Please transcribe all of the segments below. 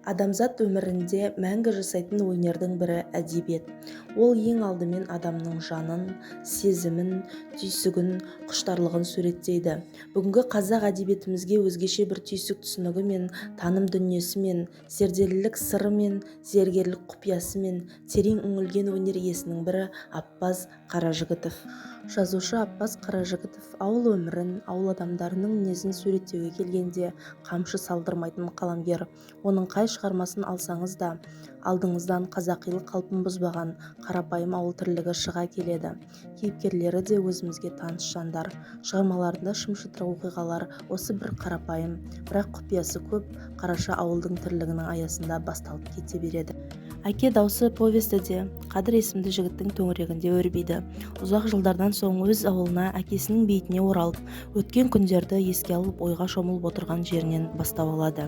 Адамзат өмірінде мәңгі жасайтын өнердің бірі әдебиет. Ол ең алдымен адамның жанын, сезімін, түйсігін, құштарлығын суреттейді. Бүгінгі қазақ әдебиетімізге өзгеше бір түйсік түсінігі мен таным дүниесі мен зерделілік сыры мен зергерлік құпиясы мен терең үңілген өнер иесінің бірі Аппаз Қаражігітов. Жазушы Аппаз Қаражігітов ауыл өмірін, ауыл адамдарының мінезін суреттеуге келгенде қамшы салдырмайтын қаламгер. Оның қай шығармасын алсаңыз да алдыңыздан қазақилық қалпын бұзбаған қарапайым ауыл тірлігі шыға келеді. Кейіпкерлері де өзімізге таныс жандар. Шығармаларында шым-шытырық оқиғалар осы бір қарапайым, бірақ құпиясы көп қараша ауылдың тірлігінің аясында басталып кете береді. Әке даусы повесті де Қадыр есімді жігіттің төңірегінде өрбиді. Ұзақ жылдардан соң өз ауылына, әкесінің бейітіне оралып, өткен күндерді еске алып ойға шомылып отырған жерінен бастау алады.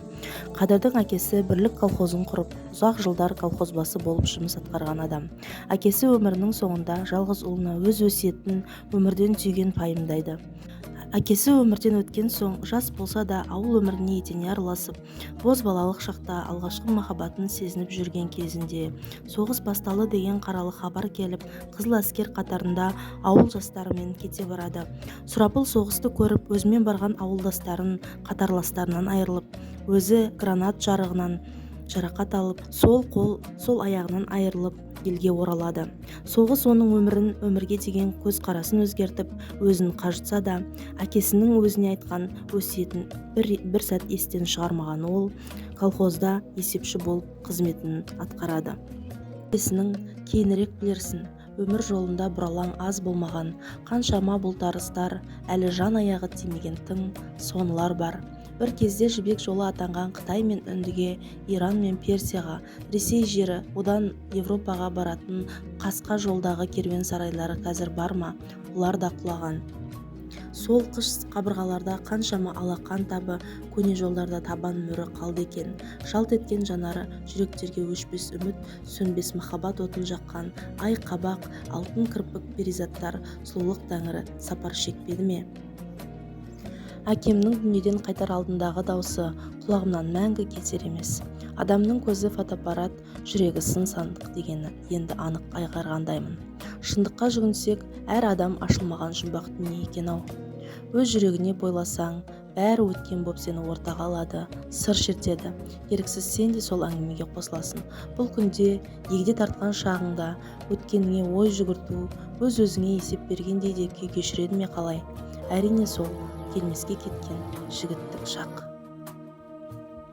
Қадырдың әкесі Бірлік колхозын құрып, ұзақ жылдар колхозбасы болып жұмыс атқарған адам. Әкесі өмірінің соңында жалғыз ұлына өз өсиетін, өмірден түйген пайымдайды. Әкесі өмірден өткен соң, жас болса да ауыл өміріне етене араласып, бозбалалық шақта алғашқы махаббатын сезініп жүрген кезінде, соғыс басталды деген қаралы хабар келіп, қызыл әскер қатарында ауыл жастарымен кете барады. Сұрапыл соғысты көріп, өзімен барған ауылдастарын, қатарластарынан айырылып, өзі гранат жарығынан жарақат алып, сол қол, сол аяғынан айырылып, елге оралады. Соғыс оның өмірін, өмірге деген көзқарасын өзгертіп, өзін қажытса да, әкесінің өзіне айтқан өсиетін бір сәт естен шығармаған ол, колхозда есепші болып қызметін атқарады. Әкесінің кейінірек білерсін, өмір жолында бұралаң аз болмаған, қаншама бұлтарыстар, әлі жан аяғы тимеген тың соңлар бар. Бір кезде жібек жолы атанған Қытай мен Үндіге, Иран мен Персияға, Ресей жері, одан Европаға баратын қасқа жолдағы керуен сарайлары қазір бар ма? Олар да құлаған. Сол қыш қабырғаларда қаншама алақан табы, көне жолдарда табан мөрі қалды екен. Жалт еткен жанары жүректерге өшпес үміт, сөнбес махаббат отын жаққан ай қабақ, алтын кірпік перизаттар, сұлулық тәңірі сапар шекпеді ме? Әкемнің дүниеден қайтар алдындағы даусы құлағымнан мәңгі кетер емес. Адамның көзі фотоаппарат, жүрегі сын сандық дегені енді анық айғарғандаймын. Шындыққа жүгінсек, әр адам ашылмаған жұмбақ дүние екен-ау. Өз жүрегіне бойласаң, бәрі өткен боп сені ортаға алады, сыр шертеді. Еріксіз сен де сол әңгімеге қосыласың. Бұл күнде егде тартқан шағыңда өткеніңе ой жүгірту, өз-өзіңе есеп бергендей де күй кешіреді ме қалай? Әрине сол келмеске кеткен жігіттік шақ.